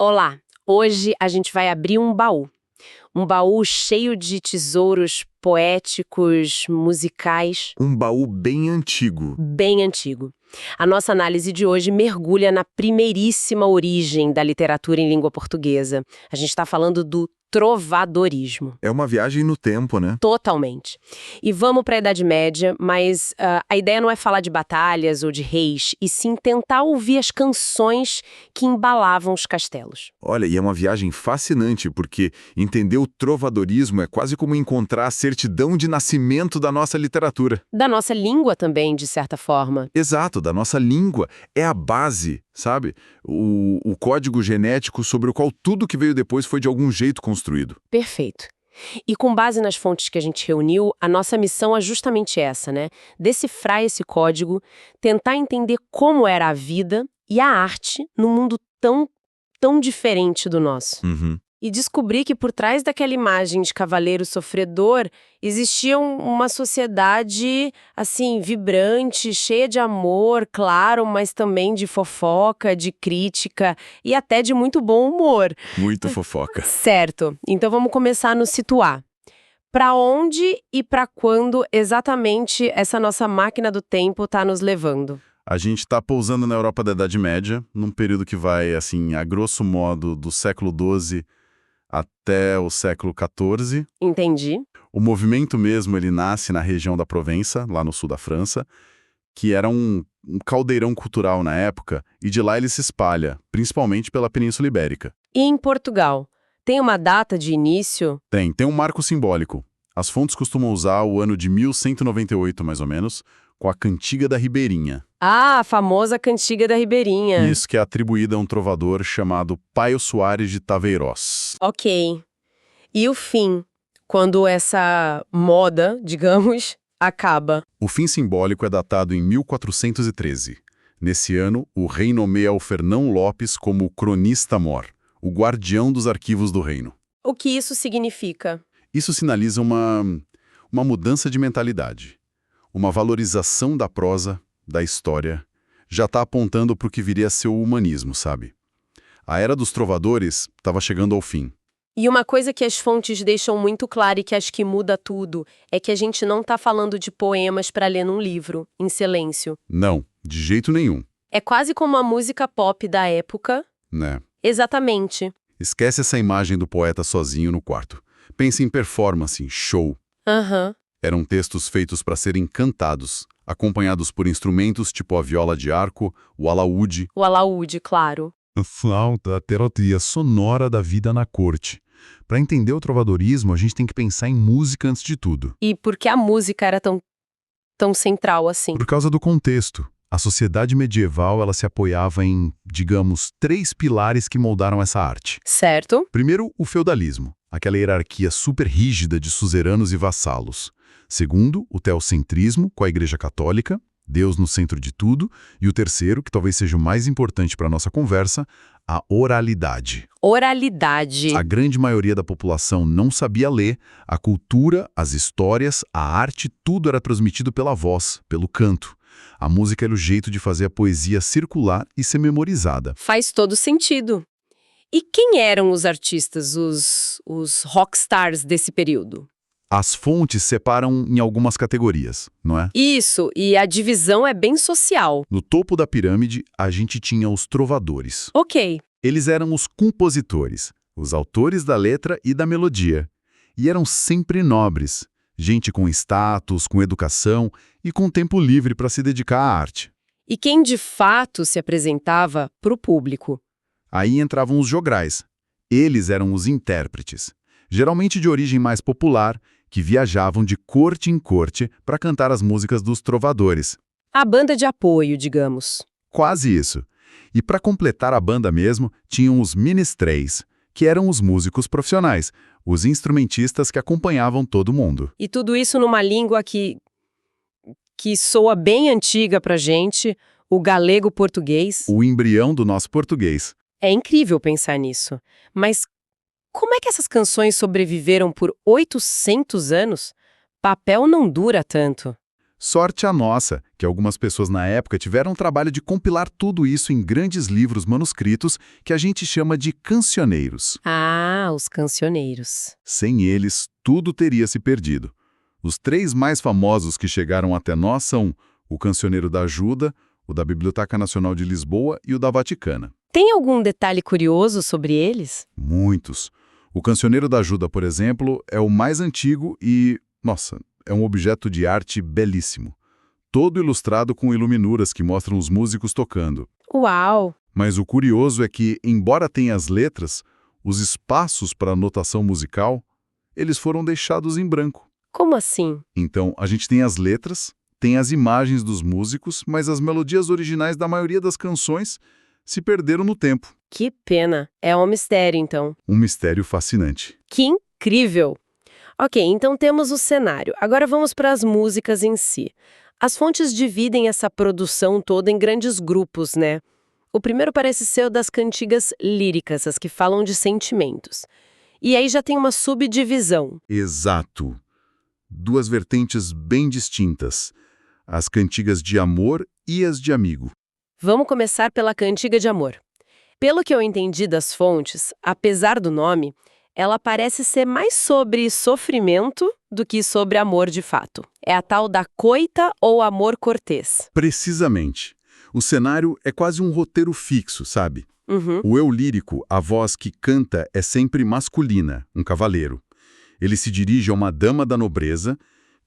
Olá! Hoje a gente vai abrir um baú. Um baú cheio de tesouros poéticos, musicais, Um baú bem antigo. bem antigo. A nossa análise de hoje mergulha na primeiríssima origem da literatura em língua portuguesa. A gente está falando do trovadorismo. É uma viagem no tempo, né? Totalmente. E vamos para a Idade Média, mas a ideia não é falar de batalhas ou de reis, e sim tentar ouvir as canções que embalavam os castelos. Olha, e é uma viagem fascinante, porque entender o trovadorismo é quase como encontrar a certidão de nascimento da nossa literatura. Da nossa língua também, de certa forma. Exato, da nossa língua. É a base, sabe? O código genético sobre o qual tudo que veio depois foi de algum jeito construído. Perfeito. E com base nas fontes que a gente reuniu, a nossa missão é justamente essa, né? Decifrar esse código, tentar entender como era a vida e a arte num mundo tão diferente do nosso. Uhum. E descobrir que por trás daquela imagem de cavaleiro sofredor existia uma sociedade, assim, vibrante, cheia de amor, claro, mas também de fofoca, de crítica e até de muito bom humor. Muito fofoca. Certo. Então vamos começar a nos situar. Para onde e para quando exatamente essa nossa máquina do tempo está nos levando? A gente está pousando na Europa da Idade Média, num período que vai, assim, a grosso modo, do século XII até o século XIV. Entendi. O movimento mesmo, ele nasce na região da Provença, lá no sul da França, que era um caldeirão cultural na época, e de lá ele se espalha, principalmente pela Península Ibérica. E em Portugal? Tem uma data de início? Tem um marco simbólico. As fontes costumam usar o ano de 1198, mais ou menos, com a Cantiga da Ribeirinha. Ah, a famosa Cantiga da Ribeirinha. Isso que é atribuída a um trovador chamado Paio Soares de Taveirós. Ok. E o fim? Quando essa moda, digamos, acaba. O fim simbólico é datado em 1413. Nesse ano, o rei nomeia o Fernão Lopes como o cronista-mor, o guardião dos arquivos do reino. O que isso significa? Isso sinaliza uma mudança de mentalidade, uma valorização da prosa, da história. Já está apontando para o que viria a ser o humanismo, sabe? A era dos trovadores estava chegando ao fim. E uma coisa que as fontes deixam muito clara e que acho que muda tudo é que a gente não está falando de poemas para ler num livro, em silêncio. Não, de jeito nenhum, É quase como a música pop da época. né? Exatamente. Esquece essa imagem do poeta sozinho no quarto. Pense em performance, em show. Aham. Eram textos feitos para serem cantados, acompanhados por instrumentos tipo a viola de arco, o alaúde. O alaúde, claro. A flauta, a trilha sonora da vida na corte. Para entender o trovadorismo, a gente tem que pensar em música antes de tudo. E por que a música era tão central assim? Por causa do contexto. A sociedade medieval ela se apoiava em, digamos, 3 pilares que moldaram essa arte. Certo? Primeiro, o feudalismo, aquela hierarquia super rígida de suzeranos e vassalos. Segundo, o teocentrismo, com a Igreja Católica, Deus no centro de tudo. E o terceiro, que talvez seja o mais importante para a nossa conversa, a oralidade. Oralidade. A grande maioria da população não sabia ler, a cultura, as histórias, a arte, tudo era transmitido pela voz, pelo canto. A música era o jeito de fazer a poesia circular e ser memorizada. Faz todo sentido. E quem eram os artistas, os rockstars desse período? As fontes separam em algumas categorias, não é? Isso, e a divisão é bem social. No topo da pirâmide, a gente tinha os trovadores. Ok. Eles eram os compositores, os autores da letra e da melodia. E eram sempre nobres, gente com status, com educação e com tempo livre para se dedicar à arte. E quem de fato se apresentava para o público? Aí entravam os jograis. Eles eram os intérpretes, geralmente de origem mais popular, que viajavam de corte em corte para cantar as músicas dos trovadores. A banda de apoio, digamos. Quase isso. E para completar a banda mesmo, tinham os ministréis, que eram os músicos profissionais, os instrumentistas que acompanhavam todo mundo. E tudo isso numa língua que soa bem antiga pra gente, o galego-português. O embrião do nosso português. É incrível pensar nisso. Mas como é que essas canções sobreviveram por 800 anos? Papel não dura tanto. Sorte a nossa, que algumas pessoas na época tiveram o trabalho de compilar tudo isso em grandes livros manuscritos que a gente chama de cancioneiros. Ah, os cancioneiros. Sem eles, tudo teria se perdido. Os 3 mais famosos que chegaram até nós são o Cancioneiro da Ajuda, o da Biblioteca Nacional de Lisboa e o da Vaticana. Tem algum detalhe curioso sobre eles? Muitos. O Cancioneiro da Ajuda, por exemplo, é o mais antigo e, nossa, é um objeto de arte belíssimo. Todo ilustrado com iluminuras que mostram os músicos tocando. Uau! Mas o curioso é que, embora tenha as letras, os espaços para notação musical, eles foram deixados em branco. Como assim? Então, a gente tem as letras, tem as imagens dos músicos, mas as melodias originais da maioria das canções se perderam no tempo. Que pena. É um mistério, então. Um mistério fascinante. Que incrível! Ok, então temos o cenário. Agora vamos para as músicas em si. As fontes dividem essa produção toda em grandes grupos, né? O primeiro parece ser o das cantigas líricas, as que falam de sentimentos. E aí já tem uma subdivisão. Exato. 2 vertentes bem distintas. As cantigas de amor e as de amigo. Vamos começar pela cantiga de amor. Pelo que eu entendi das fontes, apesar do nome, ela parece ser mais sobre sofrimento do que sobre amor de fato. É a tal da coita ou amor cortês. Precisamente. O cenário é quase um roteiro fixo, sabe? Uhum. O eu lírico, a voz que canta, é sempre masculina, um cavaleiro. Ele se dirige a uma dama da nobreza,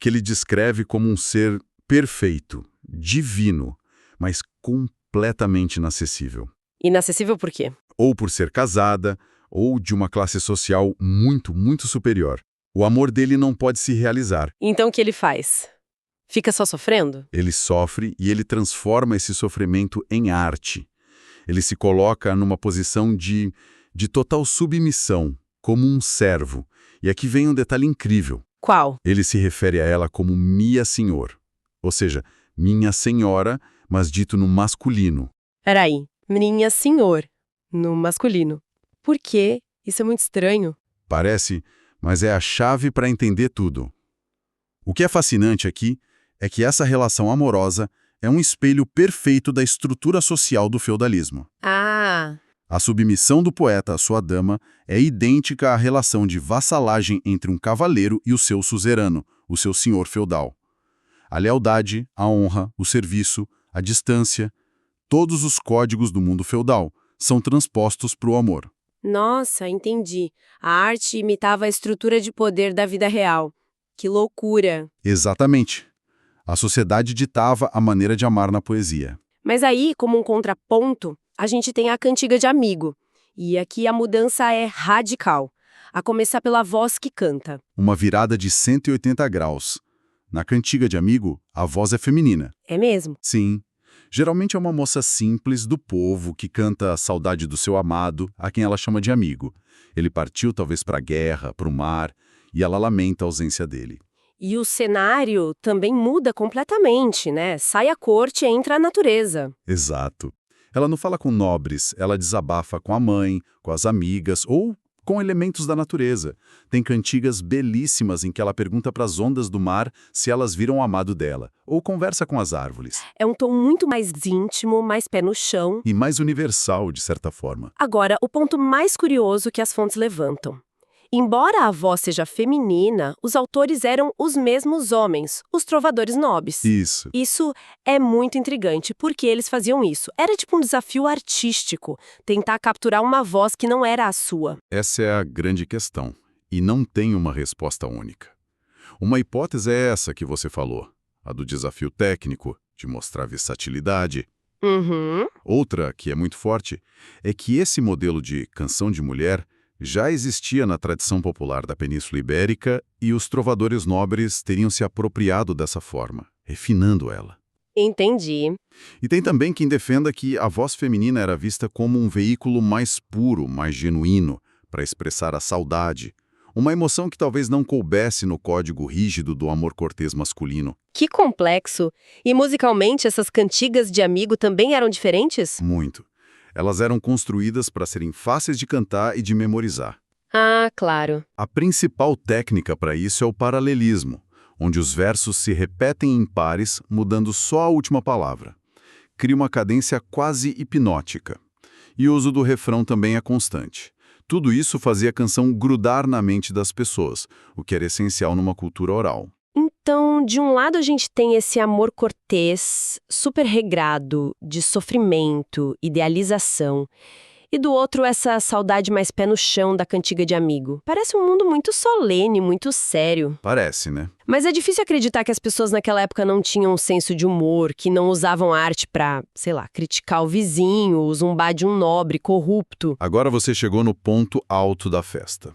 que ele descreve como um ser perfeito, divino, mas completamente inacessível. Inacessível por quê? Ou por ser casada, ou de uma classe social muito, muito superior. O amor dele não pode se realizar. Então o que ele faz? Fica só sofrendo? Ele sofre e ele transforma esse sofrimento em arte. Ele se coloca numa posição de total submissão, como um servo. E aqui vem um detalhe incrível. Qual? Ele se refere a ela como Mia Senhor, ou seja, minha senhora, mas dito no masculino. Peraí, minha senhor, no masculino. Por quê? Isso é muito estranho. Parece, mas é a chave para entender tudo. O que é fascinante aqui é que essa relação amorosa é um espelho perfeito da estrutura social do feudalismo. Ah, A submissão do poeta à sua dama é idêntica à relação de vassalagem entre um cavaleiro e o seu suzerano, o seu senhor feudal. A lealdade, a honra, o serviço, a distância, todos os códigos do mundo feudal são transpostos para o amor. nossa, entendi. A arte imitava a estrutura de poder da vida real. Que loucura! Exatamente. A sociedade ditava a maneira de amar na poesia. Mas aí, como um contraponto, a gente tem a cantiga de amigo. E aqui a mudança é radical. A começar pela voz que canta. Uma virada de 180 graus. Na cantiga de amigo, a voz é feminina. É mesmo? Sim. Geralmente é uma moça simples do povo que canta a saudade do seu amado, a quem ela chama de amigo. Ele partiu talvez para a guerra, para o mar, e ela lamenta a ausência dele. E o cenário também muda completamente, né? Sai a corte e entra a natureza. Exato. Ela não fala com nobres, ela desabafa com a mãe, com as amigas ou com elementos da natureza. Tem cantigas belíssimas em que ela pergunta para as ondas do mar se elas viram o amado dela, ou conversa com as árvores. É um tom muito mais íntimo, mais pé no chão. E mais universal, de certa forma. Agora, o ponto mais curioso que as fontes levantam. Embora a voz seja feminina, os autores eram os mesmos homens, os trovadores nobres. Isso. Isso é muito intrigante, porque eles faziam isso. Era tipo um desafio artístico, tentar capturar uma voz que não era a sua. Essa é a grande questão. E não tem uma resposta única. Uma hipótese é essa que você falou, a do desafio técnico, de mostrar versatilidade. Uhum. Outra, que é muito forte, é que esse modelo de canção de mulher já existia na tradição popular da Península Ibérica e os trovadores nobres teriam se apropriado dessa forma, refinando ela. Entendi. E tem também quem defenda que a voz feminina era vista como um veículo mais puro, mais genuíno, para expressar a saudade, uma emoção que talvez não coubesse no código rígido do amor cortês masculino. Que complexo! E musicalmente essas cantigas de amigo também eram diferentes? Muito. Elas eram construídas para serem fáceis de cantar e de memorizar. Ah, claro. A principal técnica para isso é o paralelismo, onde os versos se repetem em pares, mudando só a última palavra. Cria uma cadência quase hipnótica. E o uso do refrão também é constante. Tudo isso fazia a canção grudar na mente das pessoas, o que era essencial numa cultura oral. Então, de um lado a gente tem esse amor cortês, super regrado, de sofrimento, idealização. E do outro, essa saudade mais pé no chão da cantiga de amigo. Parece um mundo muito solene, muito sério. Parece, né? Mas é difícil acreditar que as pessoas naquela época não tinham um senso de humor, que não usavam a arte pra, sei lá, criticar o vizinho, zumbar de um nobre corrupto. Agora você chegou no ponto alto da festa.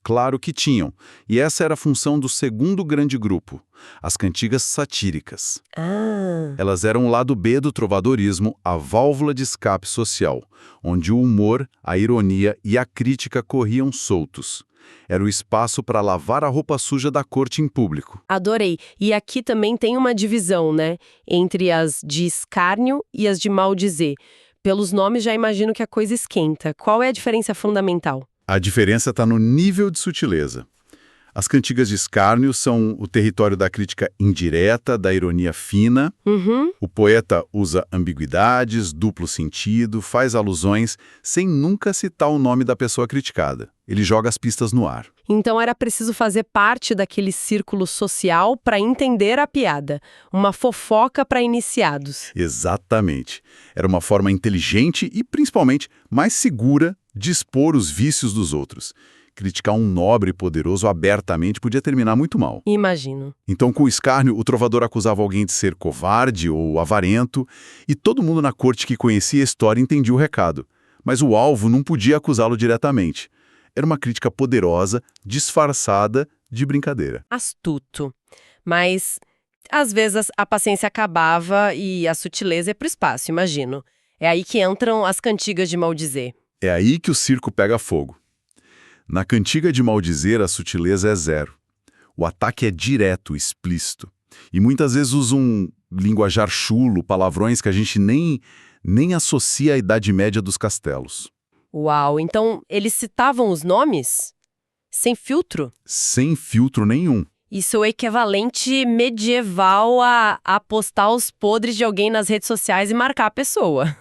Claro que tinham, e essa era a função do segundo grande grupo, as cantigas satíricas. Ah, Elas eram o lado B do trovadorismo, a válvula de escape social, onde o humor, a ironia e a crítica corriam soltos. Era o espaço para lavar a roupa suja da corte em público. adorei. E aqui também tem uma divisão, né? Entre as de escárnio e as de maldizer. Pelos nomes já imagino que a coisa esquenta. Qual é a diferença fundamental? A diferença está no nível de sutileza. As cantigas de escárnio são o território da crítica indireta, da ironia fina. Uhum. O poeta usa ambiguidades, duplo sentido, faz alusões, sem nunca citar o nome da pessoa criticada. Ele joga as pistas no ar. Então era preciso fazer parte daquele círculo social para entender a piada. Uma fofoca para iniciados. Exatamente. Era uma forma inteligente e, principalmente, mais segura de expor os vícios dos outros. Criticar um nobre e poderoso abertamente podia terminar muito mal. Imagino. Então, com o escárnio, o trovador acusava alguém de ser covarde ou avarento, e todo mundo na corte que conhecia a história entendia o recado. Mas o alvo não podia acusá-lo diretamente. Era uma crítica poderosa, disfarçada de brincadeira. Astuto. Mas, às vezes, a paciência acabava e a sutileza é pro espaço, imagino. É aí que entram as cantigas de maldizer. É aí que o circo pega fogo. Na cantiga de maldizer, a sutileza é zero. O ataque é direto, explícito. E muitas vezes usa um linguajar chulo, palavrões que a gente nem associa à Idade Média dos castelos. Uau, então eles citavam os nomes? Sem filtro? Sem filtro nenhum. Isso é o equivalente medieval a postar os podres de alguém nas redes sociais e marcar a pessoa.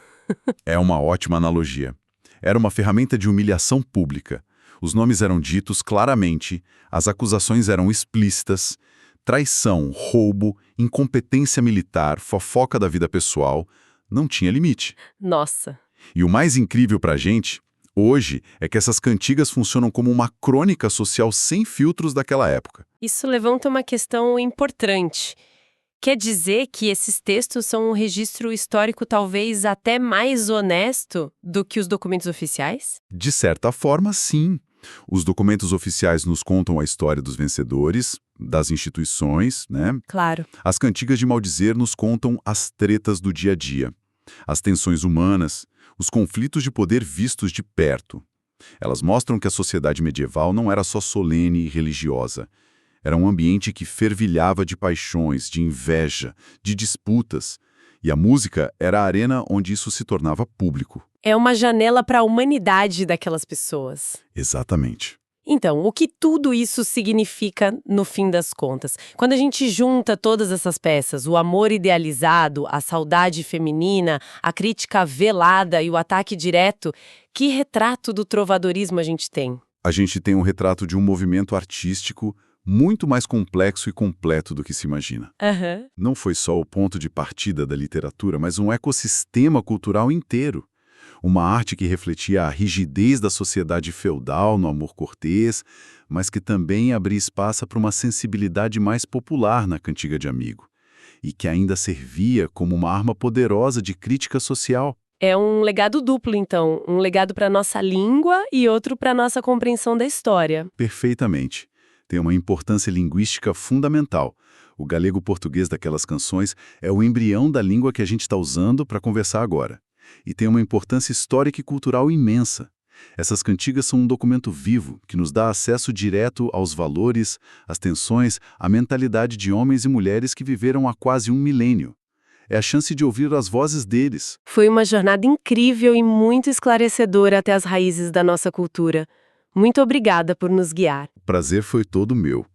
É uma ótima analogia. Era uma ferramenta de humilhação pública. Os nomes eram ditos claramente, as acusações eram explícitas, traição, roubo, incompetência militar, fofoca da vida pessoal, não tinha limite. Nossa. E o mais incrível pra gente, hoje, é que essas cantigas funcionam como uma crônica social sem filtros daquela época. Isso levanta uma questão importante. Quer dizer que esses textos são um registro histórico talvez até mais honesto do que os documentos oficiais? De certa forma, sim. Os documentos oficiais nos contam a história dos vencedores, das instituições, né? Claro. As cantigas de maldizer nos contam as tretas do dia a dia, as tensões humanas, os conflitos de poder vistos de perto. Elas mostram que a sociedade medieval não era só solene e religiosa. Era um ambiente que fervilhava de paixões, de inveja, de disputas. E a música era a arena onde isso se tornava público. É uma janela para a humanidade daquelas pessoas. Exatamente. Então, o que tudo isso significa no fim das contas? Quando a gente junta todas essas peças, o amor idealizado, a saudade feminina, a crítica velada e o ataque direto, que retrato do trovadorismo a gente tem? A gente tem um retrato de um movimento artístico muito mais complexo e completo do que se imagina. Aham. Não foi só o ponto de partida da literatura, mas um ecossistema cultural inteiro. Uma arte que refletia a rigidez da sociedade feudal no amor cortês, mas que também abria espaço para uma sensibilidade mais popular na cantiga de amigo, e que ainda servia como uma arma poderosa de crítica social. É um legado duplo, então. Um legado para nossa língua e outro para nossa compreensão da história. Perfeitamente. Tem uma importância linguística fundamental. O galego-português daquelas canções é o embrião da língua que a gente está usando para conversar agora. E tem uma importância histórica e cultural imensa. Essas cantigas são um documento vivo que nos dá acesso direto aos valores, às tensões, à mentalidade de homens e mulheres que viveram há quase um milênio. É a chance de ouvir as vozes deles. Foi uma jornada incrível e muito esclarecedora até as raízes da nossa cultura. Muito obrigada por nos guiar. O prazer foi todo meu.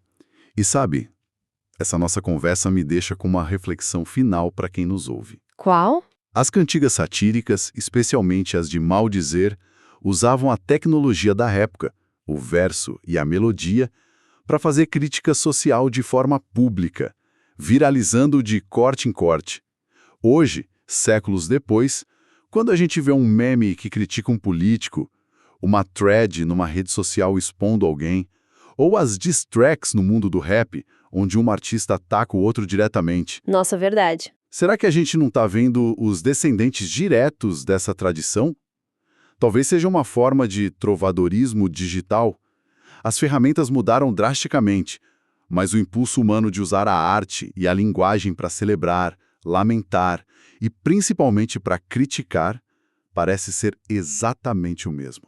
E sabe, Essa nossa conversa me deixa com uma reflexão final para quem nos ouve. Qual? As cantigas satíricas, especialmente as de maldizer, usavam a tecnologia da época, o verso e a melodia, para fazer crítica social de forma pública, viralizando de corte em corte. Hoje, séculos depois, quando a gente vê um meme que critica um político, uma thread numa rede social expondo alguém, ou as diss tracks no mundo do rap, onde um artista ataca o outro diretamente, Nossa, verdade. será que a gente não está vendo os descendentes diretos dessa tradição? Talvez seja uma forma de trovadorismo digital. As ferramentas mudaram drasticamente, mas o impulso humano de usar a arte e a linguagem para celebrar, lamentar e principalmente para criticar parece ser exatamente o mesmo.